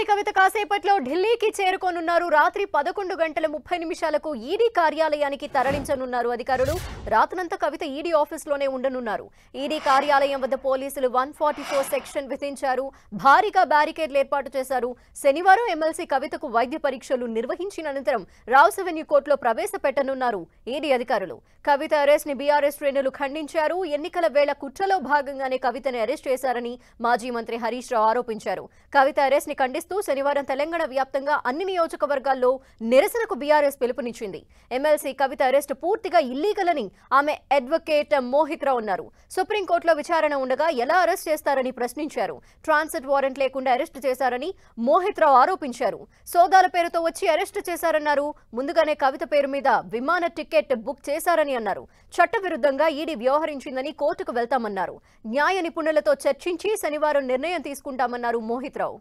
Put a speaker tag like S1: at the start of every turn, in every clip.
S1: MLC కవిత కాసేపట్లో ఢిల్లీకి చేరుకోనున్నారు. రాత్రి 11:30 ఈడీ కార్యాలయానికి తరలించనున్నారు అధికారులు. రాత్రంతా కవిత ఈడీ ఆఫీసులోనే ఉండనున్నారు. ఈడీ కార్యాలయం వద్ద పోలీసులు 144 సెక్షన్ విధించారు. భారీగా బ్యారికేడ్లు ఏర్పాటు చేశారు. శనివారం ఎమ్మెల్సీ కవితకు వైద్య పరీక్షలు నిర్వహించిన అనంతరం రావుస్ అవెన్యూ కోర్టులో ప్రవేశపెట్టనున్నారు ఈడీ అధికారులు. కవిత అరెస్ట్ ని బీఆర్ఎస్ శ్రేణులు ఖండించారు. ఎన్నికల వేళ కుట్రలో భాగంగానే కవితని అరెస్ట్ చేశారని మాజీ మంత్రి హరీష్ రావు ఆరోపించారు. కవిత అరెస్ట్ ని ఖండిస్తూ శనివారం తెలంగాణ వ్యాప్తంగా అన్ని నియోజకవర్గాల్లో నిరసనకు బీఆర్ఎస్ పిలుపునిచ్చింది. ఎమ్మెల్సీ కవిత అరెస్ట్ పూర్తిగా ఇల్లీగల్ అని ఆమె అడ్వకేట్ మోహిత్ రావు అన్నారు. సుప్రీంకోర్టులో విచారణ ఉండగా ఎలా అరెస్ట్ చేస్తారని ప్రశ్నించారు. ట్రాన్సిట్ వారెంట్ లేకుండా అరెస్ట్ చేశారని మోహిత్ రావు ఆరోపించారు. సోదాల పేరుతో వచ్చి అరెస్ట్ చేశారన్నారు. ముందుగానే కవిత పేరు మీద విమాన టికెట్ బుక్ చేశారని అన్నారు. చట్టవిరుద్ధంగా ఈడీ వ్యవహరించిందని కోర్టుకు వెళ్తామన్నారు. న్యాయ నిపుణులతో చర్చించి శనివారం నిర్ణయం తీసుకుంటామన్నారు మోహిత్ రావు.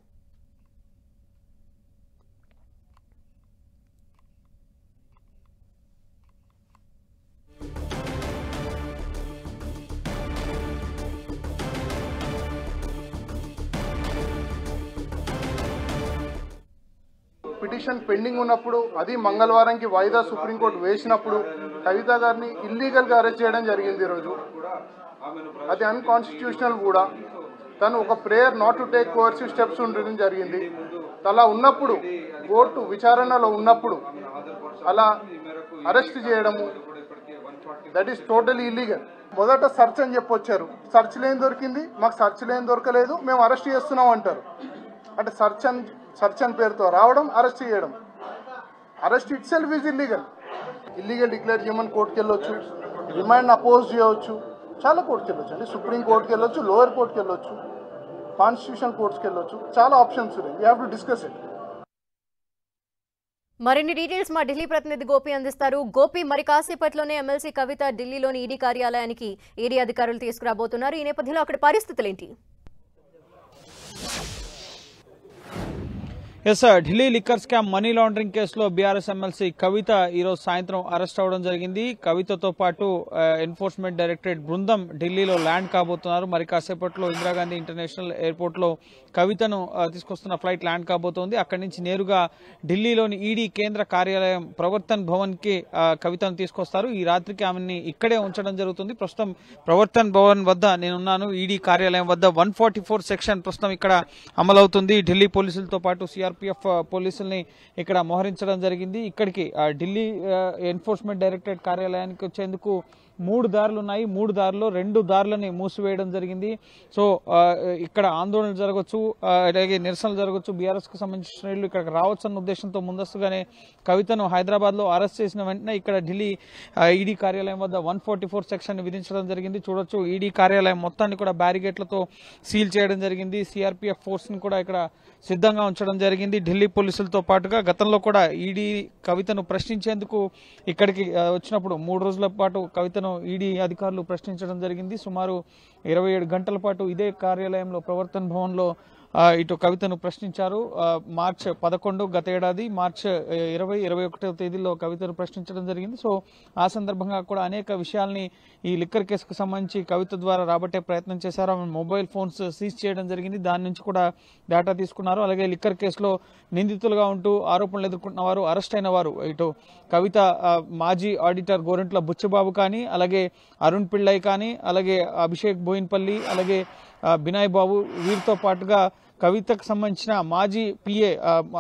S2: పిటిషన్ పెండింగ్ ఉన్నప్పుడు అది మంగళవారంకి వాయిదా సుప్రీంకోర్టు వేసినప్పుడు కవిత గారిని ఇల్లీగల్గా అరెస్ట్ చేయడం జరిగింది. ఈరోజు అది అన్కాన్స్టిట్యూషనల్ కూడా. తను ఒక prayer not to take coercive steps ఉండడం జరిగింది. అలా ఉన్నప్పుడు కోర్టు విచారణలో ఉన్నప్పుడు అలా అరెస్ట్ చేయడము దట్ ఈస్ టోటలీ ఇల్లీగల్. మొదట సర్చ్ అని చెప్పొచ్చారు. సర్చ్ లేని దొరికింది, మాకు సర్చ్ లేని దొరకలేదు, మేము అరెస్ట్ చేస్తున్నాం అంటారు. అంటే సర్చ్ అని పేరుతో రావడం, అరెస్ట్ చేయడం. Arrest it self is illegal declare చేయమని కోర్టుకు వెళ్ళొచ్చు, రిమాండ్ అపోజ్ చేయవచ్చు, చాలా కోర్టుకు వెళ్ళొచ్చు అండి. సుప్రీం కోర్టుకు వెళ్ళొచ్చు, లోయర్ కోర్టుకు వెళ్ళొచ్చు, కాన్స్టిట్యూషనల్ కోర్టుకు వెళ్ళొచ్చు. చాలా ఆప్షన్స్ ఉన్నాయి. We have to discuss it.
S1: మరిన్ని డీటెయిల్స్ మా ఢిల్లీ ప్రతినిధి గోపి అందిస్తారు. గోపి, మరి కాసేపట్లోనే ఎమ్మెల్సీ కవిత ఢిల్లీలోని ఈడీ కార్యాలయానికి ఈడీ అధికారులు తీసుకురాబోతున్నారు. ఈ నేపథ్యంలో అక్కడ పరిస్థితులు ఏంటి?
S3: Yes, Delhi liquor scam money laundering కేసులో బీఆర్ఎస్ ఎమ్మెల్సీ కవిత ఈరోజు సాయంత్రం అరెస్ట్ అవడం జరిగింది. కవితతో పాటు ఎన్ఫోర్స్మెంట్ డైరెక్టరేట్ బృందం ఢిల్లీలో ల్యాండ్ కాబోతున్నారు. మరి కాసేపట్లో ఇందిరాగాంధీ ఇంటర్నేషనల్ ఎయిర్పోర్ట్ లో కవితను తీసుకొస్తున్న ఫ్లైట్ ల్యాండ్ కాబోతోంది. అక్కడి నుంచి నేరుగా ఢిల్లీలోని ఈడీ కేంద్ర కార్యాలయం ప్రవర్తన్ భవన్ కి కవితను తీసుకొస్తారు. ఈ రాత్రికి ఆమెని ఇక్కడే ఉంచడం జరుగుతుంది. ప్రస్తుతం ప్రవర్తన్ భవన్ వద్ద నేనున్నాను. ఈడీ కార్యాలయం వద్ద 144 సెక్షన్ ప్రస్తుతం ఇక్కడ అమలవుతుంది. ఢిల్లీ పోలీసులతో పాటు సిఆర్పీఎఫ్ పోలీసుల్ని ఇక్కడ మోహరించడం జరిగింది. ఇక్కడికి ఢిల్లీ ఎన్ఫోర్స్మెంట్ డైరెక్టరేట్ కార్యాలయానికి వచ్చేందుకు 3 దారులు ఉన్నాయి. 3 దారుల్లో 2 దారులని మూసివేయడం జరిగింది. సో ఇక్కడ ఆందోళనలు జరగవచ్చు, అలాగే నిరసనలు జరగవచ్చు. బీఆర్ఎస్ కు సంబంధించిన శ్రేణులు ఇక్కడికి రావచ్చు అన్న ఉద్దేశంతో ముందస్తుగానే కవితను హైదరాబాద్ లో అరెస్ట్ చేసిన వెంటనే ఇక్కడ ఢిల్లీ ఈడీ కార్యాలయం వద్ద 144 సెక్షన్ విధించడం జరిగింది. చూడొచ్చు, ఈడీ కార్యాలయం మొత్తాన్ని కూడా బ్యారికేడ్లతో సీల్ చేయడం జరిగింది. సిఆర్పీఎఫ్ ఫోర్స్ ని కూడా ఇక్కడ సిద్ధంగా ఉంచడం జరిగింది. ఢిల్లీ పోలీసులతో పాటుగా గతంలో కూడా ఈడీ కవితను ప్రశ్నించేందుకు ఇక్కడికి వచ్చినప్పుడు 3 రోజుల పాటు కవితను ఈడీ అధికారులు ప్రశ్నించడం జరిగింది. సుమారు 27 గంటల పాటు ఇదే కార్యాలయంలో ప్రవర్తన్ భవన్ లో ఇటు కవితను ప్రశ్నించారు. మార్చ్ 11 గత ఏడాది, మార్చ్ 20, 21 తేదీల్లో కవితను ప్రశ్నించడం జరిగింది. సో ఆ సందర్భంగా కూడా అనేక విషయాల్ని ఈ లిక్కర్ కేసుకు సంబంధించి కవిత ద్వారా రాబట్టే ప్రయత్నం చేశారు. ఆమె మొబైల్ ఫోన్స్ సీజ్ చేయడం జరిగింది. దాని నుంచి కూడా డేటా తీసుకున్నారు. అలాగే లిక్కర్ కేసులో నిందితులుగా ఉంటూ ఆరోపణలు ఎదుర్కొంటున్న వారు, అరెస్ట్ అయిన వారు, ఇటు కవిత మాజీ ఆడిటర్ గోరెంట్ల బుచ్చబాబు కానీ, అలాగే అరుణ్ పిళ్ళై కానీ, అలాగే అభిషేక్ బోయిన్పల్లి, అలాగే బినాయ్ బాబు, వీరితో పాటుగా కవితకు సంబంధించిన మాజీ పిఏ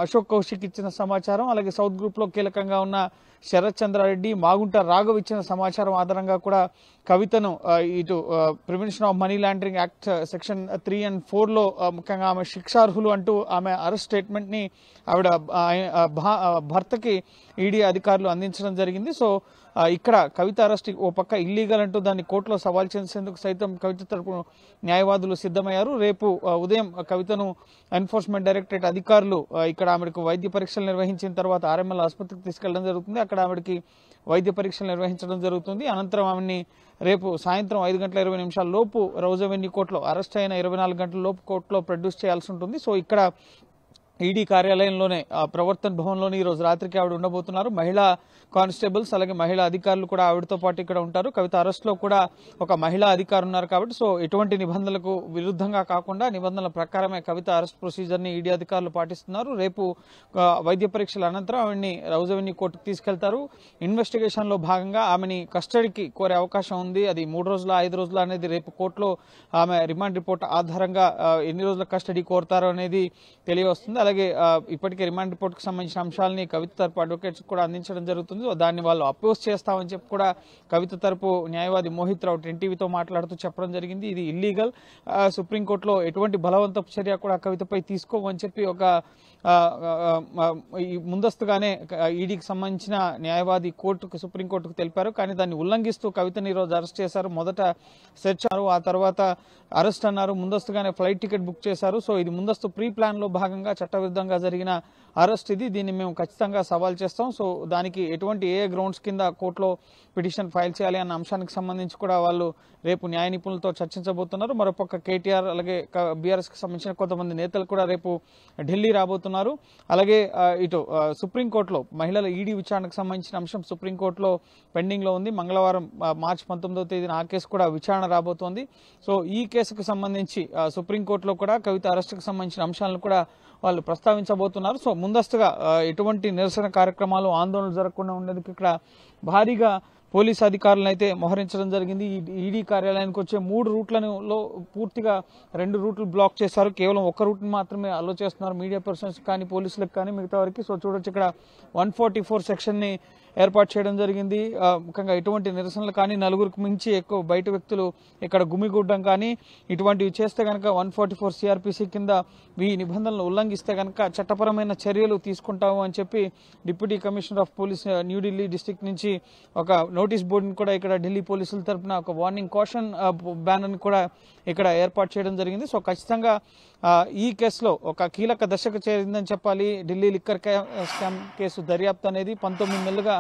S3: అశోక్ కౌశిక్ ఇచ్చిన సమాచారం, అలాగే సౌత్ గ్రూప్ లో కీలకంగా ఉన్న శరత్ చంద్రారెడ్డి, మాగుంట రాఘవ్ ఇచ్చిన సమాచారం ఆధారంగా కూడా కవితను ఇటు prevention of money laundering act section 3 and 4 లో ముఖ్యంగా ఆమె శిక్షార్హులు అంటూ ఆమె అరెస్ట్ స్టేట్మెంట్ ని ఆవిడ భర్తకి ఈడీ అధికారులు అందించడం జరిగింది. సో ఇక్కడ కవిత అరెస్ట్ ఓ పక్క ఇల్లీగల్ అంటూ దాన్ని కోర్టులో సవాల్ చేసేందుకు సైతం కవిత తరపు న్యాయవాదులు సిద్ధమయ్యారు. రేపు ఉదయం కవితను ఎన్ఫోర్స్మెంట్ డైరెక్టరేట్ అధికారులు ఇక్కడ ఆమెకు వైద్య పరీక్షలు నిర్వహించిన తర్వాత ఆర్ఎంఎల్ ఆసుపత్రికి తీసుకెళ్లడం జరుగుతుంది. అక్కడ ఆమెకి వైద్య పరీక్షలు నిర్వహించడం జరుగుతుంది. అనంతరం ఆమెని రేపు సాయంత్రం 5:20 లోపు రౌజ్ అవెన్యూ కోర్టులో, అరెస్ట్ అయిన 24 గంటల లోపు కోర్టులో ప్రొడ్యూస్ చేయాల్సి ఉంటుంది. సో ఇక్కడ ఈడీ కార్యాలయంలోనే ప్రవర్తన్ భవన్లోని ఈ రోజు రాత్రికి ఆవిడ ఉండబోతున్నారు. మహిళా కానిస్టేబుల్స్ అలాగే మహిళా అధికారులు కూడా ఆవిడతో పాటు ఇక్కడ ఉంటారు. కవిత అరెస్ట్ లో కూడా ఒక మహిళా అధికారి ఉన్నారు కాబట్టి సో ఎటువంటి నిబంధనలకు విరుద్ధంగా కాకుండా నిబంధనల ప్రకారమే కవిత అరెస్ట్ ప్రొసీజర్ ని ఈడీ అధికారులు పాటిస్తున్నారు. రేపు వైద్య పరీక్షల అనంతరం ఆవిడని రౌజ్ అవెన్యూ కోర్టుకు తీసుకెళ్తారు. ఇన్వెస్టిగేషన్ లో భాగంగా ఆమెని కస్టడీకి కోరే అవకాశం ఉంది. అది 3 రోజుల 5 రోజుల అనేది రేపు కోర్టులో ఆమె రిమాండ్ రిపోర్ట్ ఆధారంగా ఎన్ని రోజుల కస్టడీ కోరుతారో అనేది తెలియవస్తుంది. అలాగే ఇప్పటికే రిమాండ్ రిపోర్ట్ కు సంబంధించిన అంశాలని కవిత తరపు అడ్వకేట్స్ కూడా అందించడం జరుగుతుంది. దాన్ని వాళ్ళు అపోజ్ చేస్తామని చెప్పి కూడా కవిత తరపు న్యాయవాది మోహిత్ రావు ఎన్టీవీతో మాట్లాడుతూ చెప్పడం జరిగింది. ఇది ఇల్లీగల్, సుప్రీంకోర్టులో ఎటువంటి బలవంతపు చర్య కూడా కవితపై తీసుకోమని చెప్పి ఒక ముందస్తుగానే ఈడీకి సంబంధించిన న్యాయవాది సుప్రీంకోర్టుకు తెలిపారు. కానీ దాన్ని ఉల్లంఘిస్తూ కవితని ఈ రోజు అరెస్ట్ చేశారు. మొదట సెర్చ్ అన్నారు, ఆ తర్వాత అరెస్ట్ అన్నారు. ముందస్తుగానే ఫ్లైట్ టికెట్ బుక్ చేశారు. సో ఇది ముందస్తు ప్రీ ప్లాన్ లో భాగంగా చట్టవిరుద్ధంగా జరిగిన అరెస్ట్ ఇది. దీన్ని మేము ఖచ్చితంగా సవాల్ చేస్తాం. సో దానికి ఎటువంటి ఏ గ్రౌండ్స్ కింద కోర్టులో పిటిషన్ ఫైల్ చేయాలి అన్న అంశానికి సంబంధించి కూడా వాళ్ళు రేపు న్యాయ నిపుణులతో చర్చించబోతున్నారు. మరోపక్క కేటీఆర్ అలాగే బీఆర్ఎస్ కి సంబంధించిన కొంతమంది నేతలు కూడా రేపు ఢిల్లీ రాబోతున్నారు. అలాగే ఇటు సుప్రీంకోర్టులో మహిళల ఈడీ విచారణకు సంబంధించిన అంశం సుప్రీంకోర్టులో పెండింగ్ లో ఉంది. మంగళవారం మార్చి 19వ తేదీన ఆ కేసు కూడా విచారణ రాబోతోంది. సో ఈ కేసుకు సంబంధించి సుప్రీంకోర్టులో కూడా కవిత అరెస్టుకు సంబంధించిన అంశాలను కూడా వాళ్ళు ప్రస్తావించబోతున్నారు. సో ముందస్తుగా ఎటువంటి నిరసన కార్యక్రమాలు ఆందోళనలు జరగకుండా ఉండేందుకు ఇక్కడ భారీగా పోలీసు అధికారులను అయితే మోహరించడం జరిగింది. ఈడీ కార్యాలయానికి వచ్చే 3 రూట్లలో పూర్తిగా 2 రూట్లు బ్లాక్ చేశారు. కేవలం ఒక రూట్ మాత్రమే అలో చేస్తున్నారు మీడియా పర్సన్స్ కానీ పోలీసులకు కానీ మిగతా వారికి. సో చూడొచ్చు ఇక్కడ 144 సెక్షన్ ని ఏర్పాటు చేయడం జరిగింది. ముఖ్యంగా ఎటువంటి నిరసనలు కానీ 4గురికి మించి ఎక్కువ బయట వ్యక్తులు ఇక్కడ గుమిగూడడం కానీ ఇటువంటివి చేస్తే కనుక 144 సిఆర్పిసి కింద ఈ నిబంధనలు ఉల్లంఘిస్తే కనుక చట్టపరమైన చర్యలు తీసుకుంటాము అని చెప్పి deputy commissioner of police New Delhi district నుంచి ఒక నోటీస్ బోర్డుని కూడా ఇక్కడ ఢిల్లీ పోలీసుల తరఫున ఒక వార్నింగ్ కాషన్ బ్యానర్ ని కూడా ఇక్కడ ఏర్పాటు చేయడం జరిగింది. సో ఖచ్చితంగా ఈ కేసులో ఒక కీలక దశకు చేరిందని చెప్పాలి. ఢిల్లీ లిక్కర్ స్కామ్ కేసు దర్యాప్తు అనేది 19 నెలలుగా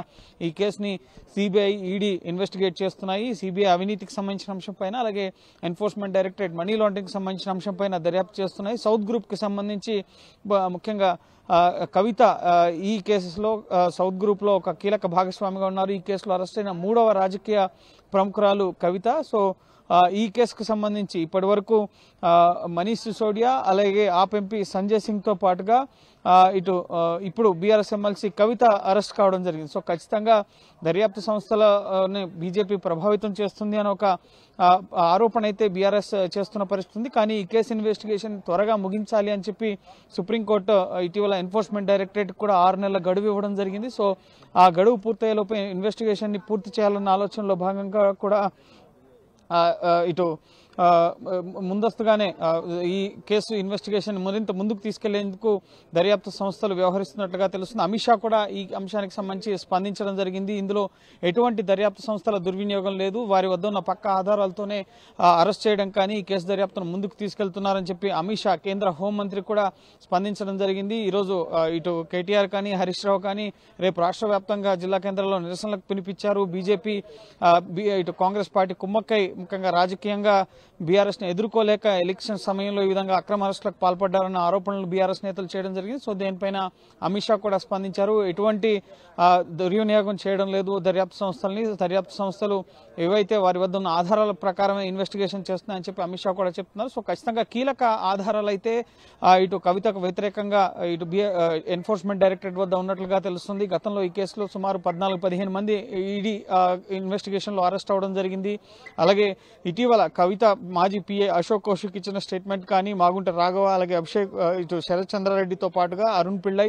S3: ఈ కేసుని సిబిఐ ఈడీ ఇన్వెస్టిగేట్ చేస్తున్నాయి. సిబిఐ అవినీతికి సంబంధించిన అంశం పైన అలాగే ఎన్ఫోర్స్మెంట్ డైరెక్టరేట్ మనీ లాండరింగ్ సంబంధించిన అంశం పైన దర్యాప్తు చేస్తున్నాయి. సౌత్ గ్రూప్ కి సంబంధించి ముఖ్యంగా కవిత ఈ కేసులో సౌత్ గ్రూప్ లో ఒక కీలక భాగస్వామిగా ఉన్నారు. ఈ కేసులో అరెస్ట్ అయిన 3వ రాజకీయ ప్రముఖురాలు కవిత. సో ఈ కేసుకు సంబంధించి ఇప్పటి వరకు మనీష్ సిసోడియా అలాగే ఆప్ ఎంపీ సంజయ్ సింగ్ తో పాటుగా ఇటు ఇప్పుడు బీఆర్ఎస్ ఎమ్మెల్సీ కవిత అరెస్ట్ కావడం జరిగింది. సో ఖచ్చితంగా దర్యాప్తు సంస్థలని బీజేపీ ప్రభావితం చేస్తుంది అని ఒక ఆరోపణ అయితే బీఆర్ఎస్ చేస్తున్న పరిస్థితి ఉంది. కానీ ఈ కేసు ఇన్వెస్టిగేషన్ త్వరగా ముగించాలి అని చెప్పి సుప్రీంకోర్టు ఇటీవల ఎన్ఫోర్స్మెంట్ డైరెక్టరేట్ కూడా 6 నెలల గడువు ఇవ్వడం జరిగింది. సో ఆ గడువు పూర్తయ్యేలోపు ఇన్వెస్టిగేషన్ ని పూర్తి చేయాలన్న ఆలోచనలో భాగంగా కూడా ఇటు ముందస్తుగానే ఈ కేసు ఇన్వెస్టిగేషన్ మరింత ముందుకు తీసుకెళ్లేందుకు దర్యాప్తు సంస్థలు వ్యవహరిస్తున్నట్లుగా తెలుస్తుంది. అమిత్ షా కూడా ఈ అంశానికి సంబంధించి స్పందించడం జరిగింది. ఇందులో ఎటువంటి దర్యాప్తు సంస్థల దుర్వినియోగం లేదు, వారి వద్ద ఉన్న పక్కా ఆధారాలతోనే అరెస్ట్ చేయడం కానీ ఈ కేసు దర్యాప్తును ముందుకు తీసుకెళ్తున్నారని చెప్పి అమిత్ షా కేంద్ర హోంమంత్రి కూడా స్పందించడం జరిగింది. ఈరోజు ఇటు కేటీఆర్ కానీ హరీష్ రావు కానీ రేపు రాష్ట్ర వ్యాప్తంగా జిల్లా కేంద్రాల్లో నిరసనలకు పిలిపించారు. బీజేపీ ఇటు కాంగ్రెస్ పార్టీ కుమ్మక్కై ముఖ్యంగా రాజకీయంగా బీఆర్ఎస్ ని ఎదుర్కోలేక ఎలక్షన్ సమయంలో ఈ విధంగా అక్రమ అరెస్టులకు పాల్పడ్డారన్న ఆరోపణలు బీఆర్ఎస్ నేతలు చేయడం జరిగింది. సో దీనిపైన అమిత్ షా కూడా స్పందించారు. ఎటువంటి దుర్వినియోగం చేయడం లేదు దర్యాప్తు సంస్థల్ని. దర్యాప్తు సంస్థలు ఏవైతే వారి వద్ద ఉన్న ఆధారాల ప్రకారమే ఇన్వెస్టిగేషన్ చేస్తున్నాయని చెప్పి అమిత్ షా కూడా చెప్తున్నారు. సో ఖచ్చితంగా కీలక ఆధారాలు అయితే ఇటు కవితకు వ్యతిరేకంగా ఇటు ఎన్ఫోర్స్మెంట్ డైరెక్టరేట్ వద్ద ఉన్నట్లుగా తెలుస్తుంది. గతంలో ఈ కేసులో సుమారు 14-15 మంది ఈడీ ఇన్వెస్టిగేషన్ లో అరెస్ట్ అవడం జరిగింది. అలాగే ఇటీవల కవిత మాజీ పిఏ అశోక్ కౌశిక్ ఇచ్చిన స్టేట్మెంట్ కానీ మాగుంట రాఘవ అలాగే అభిషేక్ ఇటు శరత్ చంద్రారెడ్డితో పాటుగా అరుణ్ పిళ్ళై,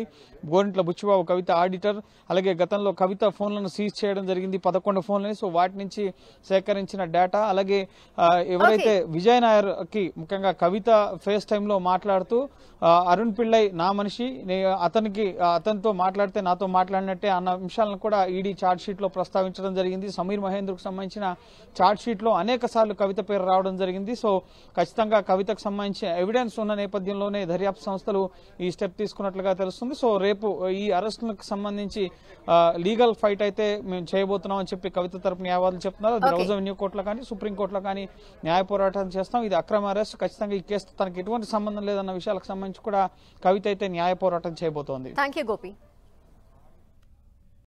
S3: గోరింట్ల బుచ్చిబాబు కవిత ఆడిటర్ అలాగే గతంలో కవిత ఫోన్లను సీజ్ చేయడం జరిగింది 11 ఫోన్లని. సో వాటి నుంచి సేకరించిన డేటా అలాగే ఎవరైతే విజయ్ నాయర్ కి ముఖ్యంగా కవిత ఫేస్ టైమ్ లో మాట్లాడుతూ అరుణ్ పిళ్ళై నా మనిషి, అతనితో మాట్లాడితే నాతో మాట్లాడినట్టే అన్న అంశాలను కూడా ఈడీ ఛార్జ్ షీట్ లో ప్రస్తావించడం జరిగింది. సమీర్ మహేంద్రకు సంబంధించిన ఛార్జ్ షీట్ లో అనేక సార్లు కవిత పేరు రావడం రావడం జరిగింది. సో ఖచ్చితంగా కవితకు సంబంధించిన ఎవిడెన్స్ ఉన్న నేపథ్యంలోనే దర్యాప్తు సంస్థలు ఈ స్టెప్ తీసుకున్నట్లుగా తెలుస్తుంది. సో రేపు ఈ అరెస్టులకు సంబంధించి లీగల్ ఫైట్ అయితే మేము చేయబోతున్నాం అని చెప్పి కవిత తరపు న్యాయవాదులు చెప్తున్నారు. అది రౌజ్ అవెన్యూ కోర్టులో కానీ సుప్రీంకోర్టులో కానీ న్యాయ పోరాటం చేస్తాం. ఇది అక్రమ అరెస్ట్, ఖచ్చితంగా ఈ కేసు తనకి ఎటువంటి సంబంధం లేదన్న విషయాలకు సంబంధించి కూడా కవిత అయితే న్యాయ పోరాటం చేయబోతోంది.
S1: Thank you Gopi.